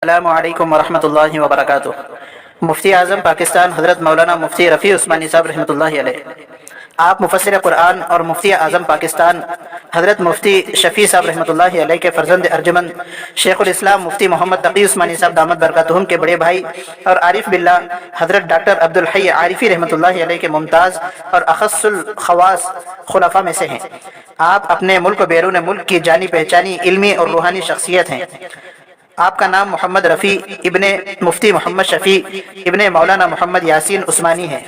السلام علیکم ورحمۃ اللہ وبرکاتہ۔ مفتی اعظم پاکستان حضرت مولانا مفتی رفیع عثمانی صاحب رحمۃ اللہ علیہ، آپ مفسر قرآن اور مفتی اعظم پاکستان حضرت مفتی شفیع صاحب رحمۃ اللہ علیہ کے فرزند ارجمند شیخ الاسلام مفتی محمد تقی عثمانی صاحب دامت برکاتہم کے بڑے بھائی اور عارف باللہ حضرت ڈاکٹر عبدالحی عارفی رحمۃ اللہ علیہ کے ممتاز اور اخص الخواص خلفاء میں سے ہیں۔ آپ اپنے ملک و بیرون ملک کی جانی پہچانی علمی اور روحانی شخصیت ہیں۔ آپ کا نام محمد رفیع ابن مفتی محمد شفیع ابن مولانا محمد یاسین عثمانی ہے۔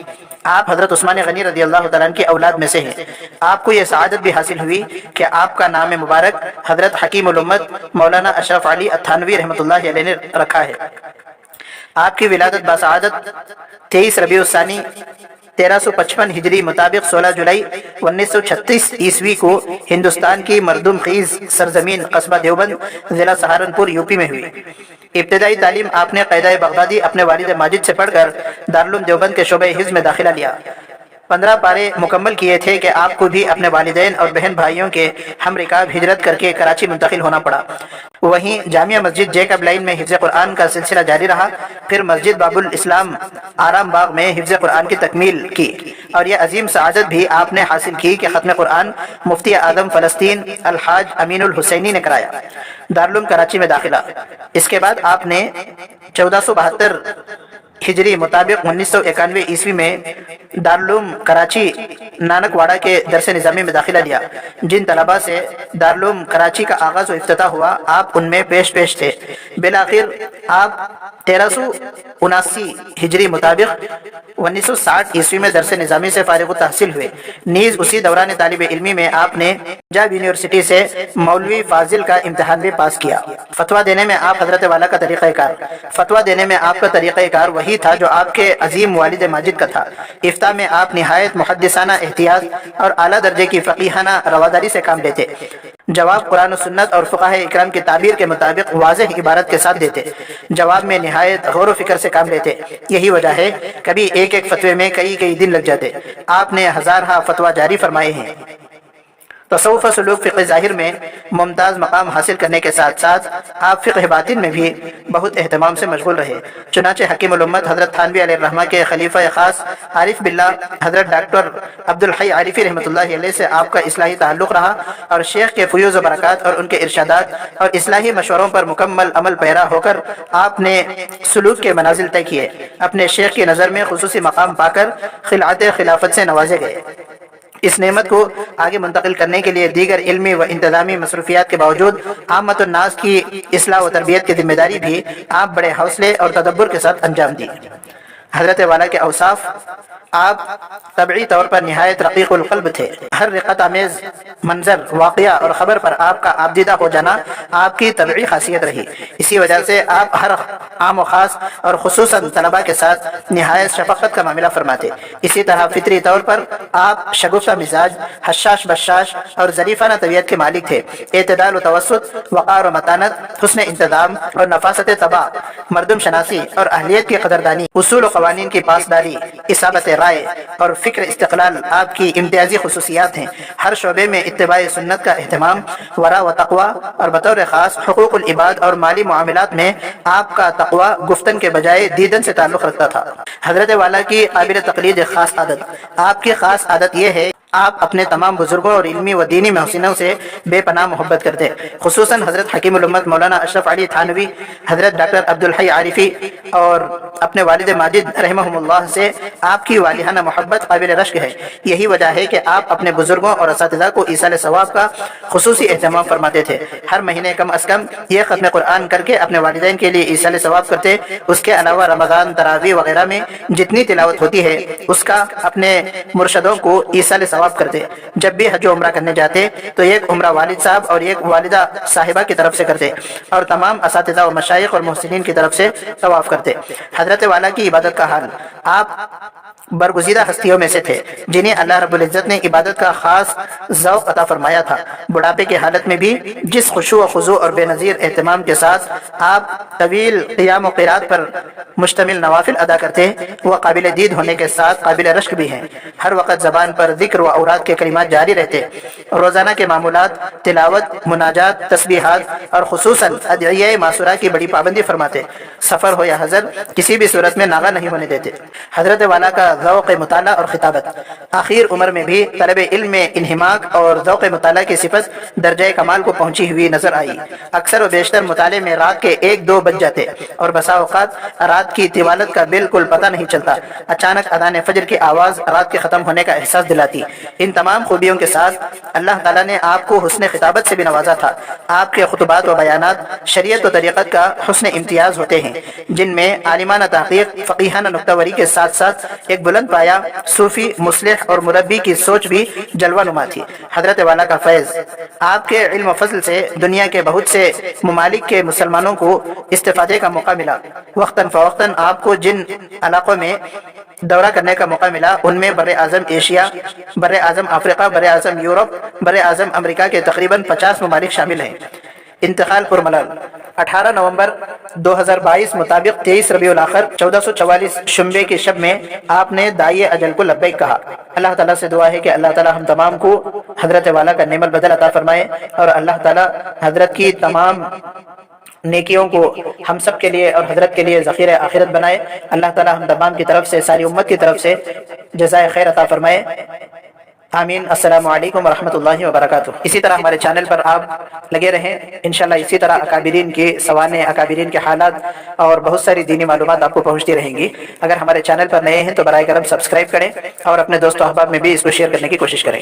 آپ حضرت عثمان غنی رضی اللہ تعالیٰ عنہ کی اولاد میں سے ہیں۔ آپ کو یہ سعادت بھی حاصل ہوئی کہ آپ کا نام مبارک حضرت حکیم الامت مولانا اشرف علی التھانوی رحمۃ اللہ علیہ نے رکھا ہے۔ آپ کی ولادت باسعادت 23 ربیع الثانی 1355 ہجری مطابق 16 جولائی 1936 عیسوی کو ہندوستان کی مردم خیز سرزمین قصبہ دیوبند ضلع سہارنپور یوپی میں ہوئی۔ ابتدائی تعلیم آپ نے قاعدہ بغدادی اپنے والد ماجد سے پڑھ کر دارالعلوم دیوبند کے شعبہ حفظ میں داخلہ لیا۔ 15 پارے مکمل کیے تھے کہ آپ کو بھی اپنے والدین اور بہن بھائیوں کے ہم رکاب ہجرت کر کے کراچی منتقل ہونا پڑا۔ وہیں جامعہ مسجد جیکب لائن میں حفظ قرآن کا سلسلہ جاری رہا، پھر مسجد باب الاسلام آرام باغ میں حفظ قرآن کی تکمیل کی، اور یہ عظیم سعادت بھی آپ نے حاصل کی کہ ختم قرآن مفتی اعظم فلسطین الحاج امین الحسینی نے کرایا۔ دارالعلوم کراچی میں داخلہ، اس کے بعد آپ نے 1472 ہجری مطابق 1991 عیسوی میں دارالعلوم کراچی نانک واڑہ کے درس نظامی میں داخلہ لیا۔ جن طلباء سے دارالعلوم کراچی کا آغاز و افتتاح ہوا، آپ ان میں پیش تھے۔ بالآخر آپ 1379 ہجری مطابق 1960 عیسوی میں درس نظامی سے فارغ التحصیل ہوئے۔ نیز اسی دوران طالب علمی میں آپ نے پنجاب یونیورسٹی سے مولوی فاضل کا امتحان بھی پاس کیا۔ فتویٰ دینے میں آپ حضرت والا کا طریقہ کار، فتویٰ دینے میں آپ کا طریقہ کار وہی تھا جو آپ کے عظیم والد ماجد کا تھا۔ افتاء میں آپ نہایت محدثانہ احتیاط اور اعلیٰ درجے کی فقیہانہ رواداری سے کام لیتے۔ جواب قرآن و سنت اور فقہاء اکرام کی تعبیر کے مطابق واضح عبارت کے ساتھ دیتے۔ جواب میں نہایت غور و فکر سے کام لیتے۔ یہی وجہ ہے کبھی ایک فتوے میں کئی دن لگ جاتے۔ آپ نے ہزارہا فتویٰ جاری فرمائے ہیں۔ تصوف و سلوک فقہ ظاہر میں ممتاز مقام حاصل کرنے کے ساتھ ساتھ آپ فقہ باطن میں بھی بہت اہتمام سے مشغول رہے۔ چنانچہ حکیم الامت حضرت تھانوی علیہ الرحمہ کے خلیفہ خاص عارف باللہ حضرت ڈاکٹر عبدالحی عارفی رحمۃ اللہ علیہ سے آپ کا اصلاحی تعلق رہا، اور شیخ کے فیوز و برکات اور ان کے ارشادات اور اصلاحی مشوروں پر مکمل عمل پیرا ہو کر آپ نے سلوک کے منازل طے کیے۔ اپنے شیخ کی نظر میں خصوصی مقام پا کر خلعت خلافت سے نوازے گئے۔ اس نعمت کو آگے منتقل کرنے کے لیے دیگر علمی و انتظامی مصروفیات کے باوجود عامت الناس کی اصلاح و تربیت کی ذمہ داری بھی آپ بڑے حوصلے اور تدبر کے ساتھ انجام دی۔ حضرت والا کے اوصاف: آپ طبعی طور پر نہایت رقیق القلب تھے۔ ہر رقت آمیز منظر، واقعہ اور خبر پر آپ کا آبدیدہ ہو جانا آپ کی طبعی خاصیت رہی۔ اسی وجہ سے آپ ہر عام و خاص اور خصوصاً طلباء کے ساتھ نہایت شفقت کا معاملہ فرماتے۔ اسی طرح فطری طور پر آپ شگفتہ مزاج، حشاش بشاش اور ظریفانہ طبیعت کے مالک تھے۔ اعتدال و توسط، وقار و متانت، حسن انتظام اور نفاست طبع، مردم شناسی اور اہلیت کی قدردانی، اصول و قوانین کی پاسداری، اصابت رائے اور فکر استقلال آپ کی امتیازی خصوصیات ہیں۔ ہر شعبے میں اتباع سنت کا اہتمام، ورع و تقوی، اور بطور خاص حقوق العباد اور مالی معاملات میں آپ کا تقوی گفتن کے بجائے دیدن سے تعلق رکھتا تھا۔ حضرت والا کی قابل تقلید ایک خاص عادت، آپ کی خاص عادت یہ ہے آپ اپنے تمام بزرگوں اور علمی و دینی محسنوں سے بے پناہ محبت کرتے، خصوصاً حضرت حکیم الامت مولانا اشرف علی تھانوی، حضرت ڈاکٹر عبدالحی عارفی اور اپنے والد ماجد رحمہم اللہ سے آپ کی والہانہ محبت قابل رشک ہے۔ یہی وجہ ہے کہ آپ اپنے بزرگوں اور اساتذہ کو ایصال ثواب کا خصوصی اہتمام فرماتے تھے۔ ہر مہینے کم از کم یہ ختم قرآن کر کے اپنے والدین کے لیے ایصال ثواب کرتے۔ اس کے علاوہ رمضان، تراویح وغیرہ میں جتنی تلاوت ہوتی ہے اس کا اپنے مرشدوں کو ایصال ثواب کرتے۔ جب بھی حج و عمرہ کرنے جاتے تو ایک عمرہ والد صاحب اور ایک والدہ صاحبہ کی طرف سے کرتے، اور تمام اساتذہ و مشائخ اور محسنین کی طرف سے طواف کرتے۔ حضرت والا کی عبادت کا حال: آپ برگزیدہ ہستیوں میں سے تھے جنہیں اللہ رب العزت نے عبادت کا خاص ذوق عطا فرمایا تھا۔ بڑھاپے کی حالت میں بھی جس خشوع و خضوع اور بے نظیر اہتمام کے ساتھ آپ طویل قیام و قرات پر مشتمل نوافل ادا کرتے وہ قابل دید ہونے کے ساتھ قابل رشک بھی ہیں۔ ہر وقت زبان پر ذکر و اوراد کے کلمات جاری رہتے، روزانہ کے معمولات تلاوت، مناجات، تسبیحات اور خصوصاً ادعیہ معصورہ کی بڑی پابندی فرماتے، سفر ہو یا حضر کسی بھی صورت میں ناغہ نہیں ہونے دیتے۔ حضرت والا کا ذوق مطالعہ اور خطابت، آخر عمر میں بھی طلب علم میں انہماک اور ذوق مطالعہ کی صفت درجہ کمال کو پہنچی ہوئی نظر آئی۔ اکثر و بیشتر مطالعے میں رات کے 1-2 بج جاتے اور بسا اوقات رات کی طوالت کا بالکل پتہ نہیں چلتا۔ اچانک اذان فجر کی آواز رات کے ختم ہونے کا احساس دلاتی۔ ان تمام خوبیوں کے ساتھ اللہ تعالیٰ نے آپ کو حسن خطابت سے بھی نوازا تھا۔ آپ کے خطبات و بیانات شریعت و طریقت کا حسن امتیاز ہوتے ہیں، جن میں عالمانہ تحقیق، فقیہانہ نکتہ وری کے ساتھ ساتھ ایک بلند پایہ صوفی، مصلح اور مربی کی سوچ بھی جلوہ نما تھی۔ حضرت والا کا فیض، آپ کے علم و فضل سے دنیا کے بہت سے ممالک کے مسلمانوں کو استفادے کا موقع ملا۔ وقتاً فوقتاً آپ کو جن علاقوں میں دورہ کرنے کا موقع ملا ان میں بر اعظم ایشیا، بر اعظم افریقہ، بر اعظم یورپ، بر اعظم امریکہ کے تقریباً 50 ممالک شامل ہیں۔ انتقال پرملال 18 نومبر 2022 مطابق 23 ربیع الاخر 1444 شنبے کی شب میں آپ نے داعی اجل کو لبیک کہا۔ اللہ تعالیٰ سے دعا ہے کہ اللہ تعالیٰ ہم تمام کو حضرت والا کا نعم البدل عطا فرمائے اور اللہ تعالیٰ حضرت کی تمام نیکیوں کو ہم سب کے لیے اور حضرت کے لیے ذخیرہ آخرت بنائے۔ اللہ تعالیٰ ہم تمام کی طرف سے، ساری امت کی طرف سے جزائے خیر عطا فرمائے، آمین۔ السلام علیکم ورحمۃ اللہ وبرکاتہ۔ اسی طرح ہمارے چینل پر آپ لگے رہیں، انشاءاللہ اسی طرح اکابرین کی سوانح، اکابرین کے حالات اور بہت ساری دینی معلومات آپ کو پہنچتی رہیں گی۔ اگر ہمارے چینل پر نئے ہیں تو براہ کرم سبسکرائب کریں اور اپنے دوست و احباب میں بھی اس کو شیئر کرنے کی کوشش کریں۔